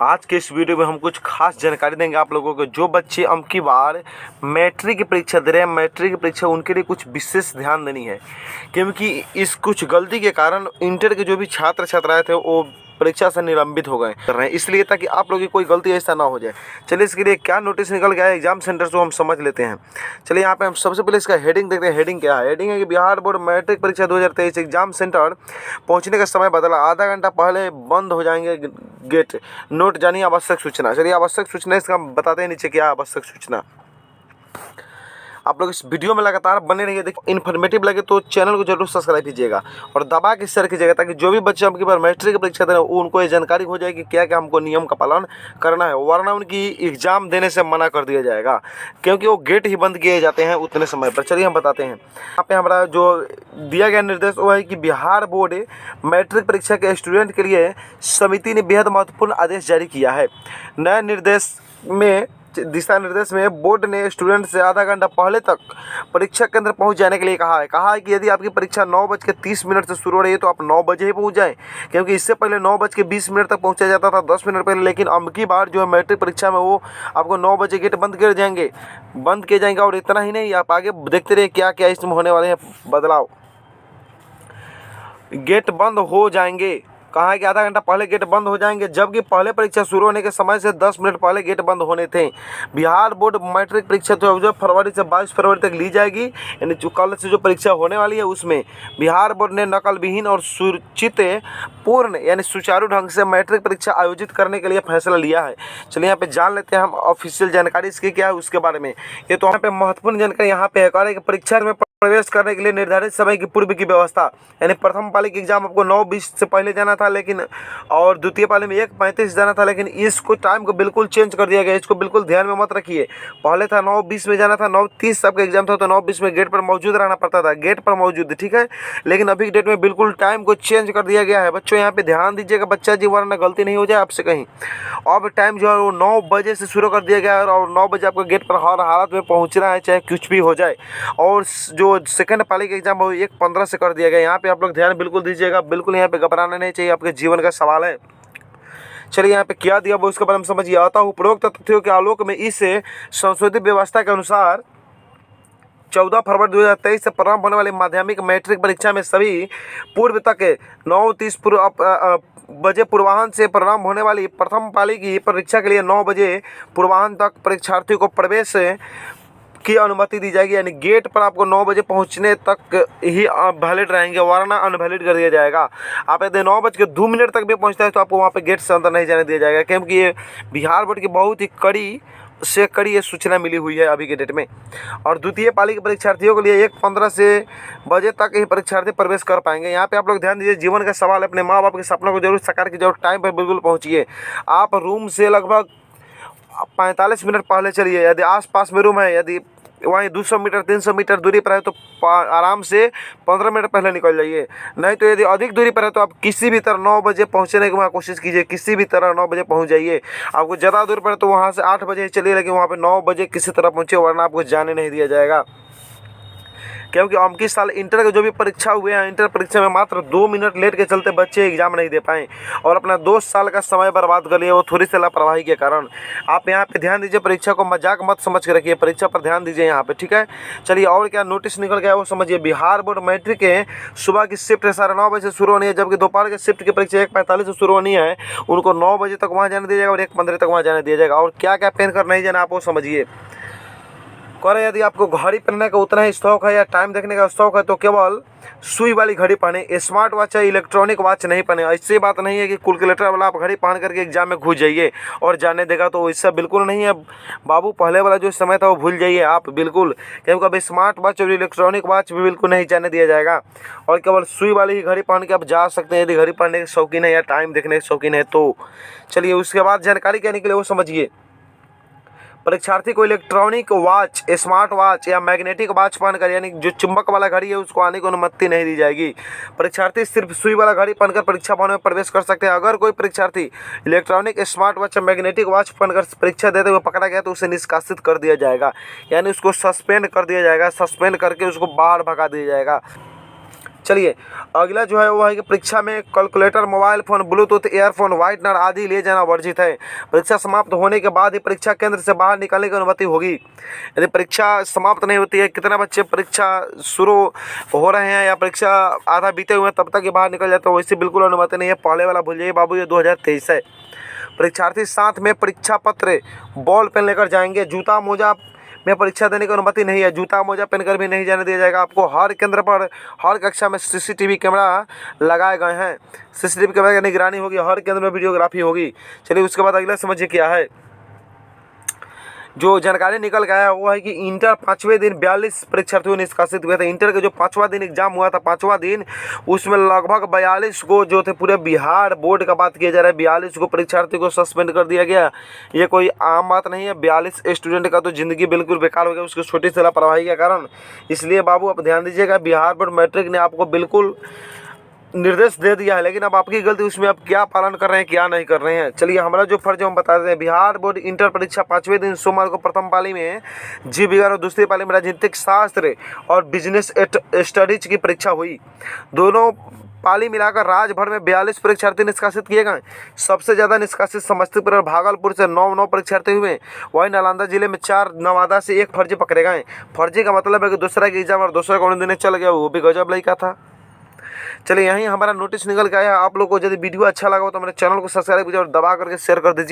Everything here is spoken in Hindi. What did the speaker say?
आज के इस वीडियो में हम कुछ खास जानकारी देंगे आप लोगों को। जो बच्चे अब की बार मैट्रिक की परीक्षा दे रहे हैं, मैट्रिक की परीक्षा उनके लिए कुछ विशेष ध्यान देनी है, क्योंकि इस कुछ गलती के कारण इंटर के जो भी छात्र छात्राएं थे वो परीक्षा से निलंबित हो गए कर रहे हैं, इसलिए ताकि आप लोगों की कोई गलती ऐसा ना हो जाए। चलिए इसके लिए क्या नोटिस निकल गया है एग्जाम सेंटर से हम समझ लेते हैं। चलिए यहाँ पे हम सबसे पहले इसका हेडिंग देखते हैं। हेडिंग क्या है? हेडिंग है कि बिहार बोर्ड मैट्रिक परीक्षा 2023 एग्जाम सेंटर पहुंचने का समय बदला, आधा घंटा पहले बंद हो जाएंगे गेट, नोट जानिए आवश्यक सूचना। चलिए आवश्यक सूचना इसका बताते हैं नीचे क्या है आवश्यक सूचना। आप लोग इस वीडियो में लगातार बने रहिए। देखिए इन्फॉर्मेटिव लगे तो चैनल को जरूर सब्सक्राइब कीजिएगा और दबा के शेयर कीजिएगा, ताकि जो भी बच्चे आपकी बार मैट्रिक की परीक्षा दे रहे हैं उनको ये जानकारी हो जाए कि क्या क्या हमको नियम का पालन करना है, वरना उनकी एग्जाम देने से मना कर दिया जाएगा, क्योंकि वो गेट ही बंद किए जाते हैं उतने समय पर। चलिए हम बताते हैं। यहाँ पे हमारा जो दिया गया निर्देश वो है कि बिहार बोर्ड मैट्रिक परीक्षा के स्टूडेंट के लिए समिति ने बेहद महत्वपूर्ण आदेश जारी किया है। नए निर्देश में दिशा निर्देश में बोर्ड ने स्टूडेंट से आधा घंटा पहले तक परीक्षा केंद्र पहुंच जाने के लिए कहा है कि यदि आपकी परीक्षा 9:30 से शुरू हो रही है तो आप 9 बजे ही पहुंच जाएं, क्योंकि इससे पहले 9:20 तक पहुंचा जाता था 10 मिनट पहले। लेकिन अब की बार जो है मैट्रिक परीक्षा में वो आपको 9 बजे गेट बंद किए जाएंगे। और इतना ही नहीं, आप आगे देखते रहिए क्या क्या इसमें होने वाले हैं बदलाव। गेट बंद हो जाएंगे, कहा है कि आधा घंटा पहले गेट बंद हो जाएंगे, जबकि पहले परीक्षा शुरू होने के समय से 10 मिनट पहले गेट बंद होने थे। बिहार बोर्ड मैट्रिक परीक्षा 14 फरवरी से 22 फरवरी तक ली जाएगी, यानी जो कल से जो परीक्षा होने वाली है उसमें बिहार बोर्ड ने नकल विहीन और सुचित पूर्ण यानी सुचारू ढंग से मैट्रिक परीक्षा आयोजित करने के लिए फैसला लिया है। चलिए यहाँ पे जान लेते हैं हम ऑफिशियल जानकारी इसकी क्या है उसके बारे में। ये तो यहाँ पे महत्वपूर्ण जानकारी यहाँ पे है। कह रहे हैं कि परीक्षा में प्रवेश करने के लिए निर्धारित समय की पूर्व की व्यवस्था, यानी प्रथम पाली की एग्जाम आपको 9:20 से पहले जाना था, लेकिन और द्वितीय पाली में 1:35 जाना था, लेकिन इसको टाइम को बिल्कुल चेंज कर दिया गया। इसको बिल्कुल ध्यान में मत रखिए। पहले था 9:20 में जाना था, 9:30 आपका एग्जाम था, तो 9:20 में गेट पर मौजूद रहना पड़ता था, गेट पर मौजूद, ठीक है। लेकिन अभी की डेट में बिल्कुल टाइम को चेंज कर दिया गया है। बच्चों यहाँ पे ध्यान दीजिएगा बच्चा जी, वरना गलती नहीं हो जाए आपसे कहीं। अब टाइम जो है वो 9 बजे से शुरू कर दिया गया है और 9 बजे आपको गेट पर हर हालत में पहुँचना है, चाहे कुछ भी हो जाए। और जो सेकंड पाली का एग्जाम वो 1:15 से कर दिया गया। यहाँ पे आप लोग ध्यान बिल्कुल दीजिएगा, बिल्कुल यहाँ पे घबराना नहीं चाहिए, आपके जीवन का सवाल है। चलिए यहाँ पे क्या दिया वो उसके बारे में समझिए। आता उपरोक्त तथ्यों के आलोक में इस संशोधित व्यवस्था के अनुसार 14 फरवरी 2023 से प्रारंभ होने वाली माध्यमिक मैट्रिक परीक्षा में सभी पूर्व तक 9:30 बजे पूर्वाह्न से प्रारंभ होने वाली प्रथम पाली की परीक्षा के लिए 9 बजे पूर्वाह्न तक परीक्षार्थियों को प्रवेश की अनुमति दी जाएगी, यानी गेट पर आपको 9 बजे पहुंचने तक ही वैलिड रहेंगे, वरना अनवैलिड कर दिया जाएगा। आप यदि 9:02 तक भी पहुंचता है तो आपको वहां पे गेट से अंदर नहीं जाने दिया जाएगा, क्योंकि ये बिहार बोर्ड की बहुत ही कड़ी ये सूचना मिली हुई है अभी के डेट में। और द्वितीय पाली के परीक्षार्थियों के लिए 1:15 से बजे तक ही परीक्षार्थी प्रवेश कर पाएंगे। यहाँ पे आप लोग ध्यान दीजिए, जीवन का सवाल है, अपने माँ बाप के सपनों को जरूर साकार कीजिए और टाइम पर बिल्कुल पहुँचिए। आप रूम से लगभग 45 मिनट पहले चलिए। यदि आसपास में रूम है, यदि वहीं 200 मीटर 300 मीटर दूरी पर है तो आराम से 15 मिनट पहले निकल जाइए। नहीं तो यदि अधिक दूरी पर है तो आप किसी भी तरह 9 बजे पहुंचने की वहाँ कोशिश कीजिए, किसी भी तरह 9 बजे पहुंच जाइए। आपको ज़्यादा दूर पर है तो वहाँ से 8 बजे ही चलिए, लेकिन वहाँ पे 9 बजे किसी तरह पहुँचे, वरना आपको जाने नहीं दिया जाएगा। क्योंकि अबकी साल इंटर के जो भी परीक्षा हुए हैं, इंटर परीक्षा में मात्र 2 मिनट लेट के चलते बच्चे एग्जाम नहीं दे पाए और अपना 2 साल का समय बर्बाद कर लिए, वो थोड़ी सी लापरवाही के कारण। आप यहाँ पे ध्यान दीजिए, परीक्षा को मजाक मत समझ के रखिए, परीक्षा पर ध्यान दीजिए यहाँ पे, ठीक है। चलिए और क्या नोटिस निकल गया वो समझिए। बिहार बोर्ड मैट्रिक के सुबह की शिफ्ट 9:30 बजे से शुरू होनी है, जबकि दोपहर की शिफ्ट की परीक्षा 1:45 से शुरू होनी है। उनको 9 बजे तक वहाँ जाने दिया जाएगा और 1:15 तक वहाँ जाने दिया जाएगा। और क्या क्या पहन कर नहीं जाना आप वो समझिए। कह रहे यदि आपको घड़ी पहनने का उतना ही शौक है या टाइम देखने का शौक है तो केवल सुई वाली घड़ी पहने, स्मार्ट वॉच या इलेक्ट्रॉनिक वॉच नहीं पहने। ऐसी बात नहीं है कि कैलकुलेटर वाला आप घड़ी पहन करके एग्जाम में घुस जाइए और जाने देगा, तो इससे बिल्कुल नहीं है बाबू। पहले वाला जो समय था वो भूल जाइए आप बिल्कुल, क्योंकि अब स्मार्ट वॉच और इलेक्ट्रॉनिक वॉच भी बिल्कुल नहीं जाने दिया जाएगा। और केवल सुई वाली ही घड़ी पहन के आप जा सकते हैं यदि घड़ी पहनने के शौकीन है या टाइम देखने के शौकीन है तो। चलिए उसके बाद जानकारी क्या निकले वो समझिए। परीक्षार्थी को इलेक्ट्रॉनिक वॉच, स्मार्ट वॉच या मैग्नेटिक वॉच पहनकर, यानी जो चुंबक वाला घड़ी है उसको आने की अनुमति नहीं दी जाएगी। परीक्षार्थी सिर्फ सुई वाला घड़ी पहनकर परीक्षा भवन में प्रवेश कर सकते हैं। अगर कोई परीक्षार्थी इलेक्ट्रॉनिक, स्मार्ट वॉच या मैग्नेटिक वॉच पहनकर परीक्षा देते हुए पकड़ा गया तो उसे निष्कासित कर दिया जाएगा, यानी उसको सस्पेंड कर दिया जाएगा। सस्पेंड करके उसको बाहर भगा दिया जाएगा। चलिए अगला जो है वो है कि परीक्षा में calculator, mobile phone, Bluetooth earphone, whitener आदि ले जाना वर्जित है। परीक्षा समाप्त होने के बाद ही परीक्षा केंद्र से बाहर निकलने की अनुमति होगी। यदि परीक्षा समाप्त नहीं होती है, कितना बच्चे परीक्षा शुरू हो रहे हैं या परीक्षा आधा बीते हुए तब तक ही बाहर निकल जाते हैं, वैसे बिल्कुल अनुमति नहीं है। पहले वाला भूल जाइए बाबू, ये 2023 है। परीक्षार्थी साथ में परीक्षा पत्र, बॉल पेन लेकर जाएंगे। जूता मोजा में परीक्षा देने की अनुमति नहीं है। जूता मोजा पहनकर भी नहीं जाने दिया जाएगा आपको। हर केंद्र पर, हर कक्षा में सीसीटीवी कैमरा लगाए गए हैं। सीसीटीवी कैमरा की निगरानी होगी, हर केंद्र में वीडियोग्राफी होगी। चलिए उसके बाद अगला समझिए क्या है। जो जानकारी निकल के आया वो है कि इंटर 5वें दिन 42 परीक्षार्थियों निष्कासित हुए थे। इंटर का जो 5वां दिन एग्जाम हुआ था, 5वां दिन, उसमें लगभग 42 को जो थे, पूरे बिहार बोर्ड का बात किया जा रहा है, 42 को परीक्षार्थी को सस्पेंड कर दिया गया। ये कोई आम बात नहीं है। 42 स्टूडेंट का तो ज़िंदगी बिल्कुल बेकार हो गया उसकी छोटी सी लापरवाही के कारण। इसलिए बाबू आप ध्यान दीजिएगा, बिहार बोर्ड मैट्रिक ने आपको बिल्कुल निर्देश दे दिया है, लेकिन अब आपकी गलती, उसमें आप क्या पालन कर रहे हैं क्या नहीं कर रहे हैं। चलिए हमारा जो फर्ज है हम बता देते हैं। बिहार बोर्ड इंटर परीक्षा 5वें दिन सोमवार को प्रथम पाली में जीव विज्ञान और दूसरी पाली में राजनीतिक शास्त्र और बिजनेस स्टडीज की परीक्षा हुई। दोनों पाली मिलाकर राज्य भर में 42 परीक्षार्थी निष्कासित किए गए। सबसे ज़्यादा निष्कासित समस्तीपुर और भागलपुर से 9 परीक्षार्थी हुए। वहीं नालंदा जिले में 4, नवादा से 1 फर्जी पकड़े गए। फर्जी का मतलब है कि दूसरा का एग्जाम और दूसरा का दिन चल गया, वो भी गजब लड़का था। चलिए यहीं हमारा नोटिस निकल के आया। आप लोग को यदि वीडियो अच्छा लगा हो तो मेरे चैनल को सब्सक्राइब कीजिए और दबा करके शेयर कर दीजिए।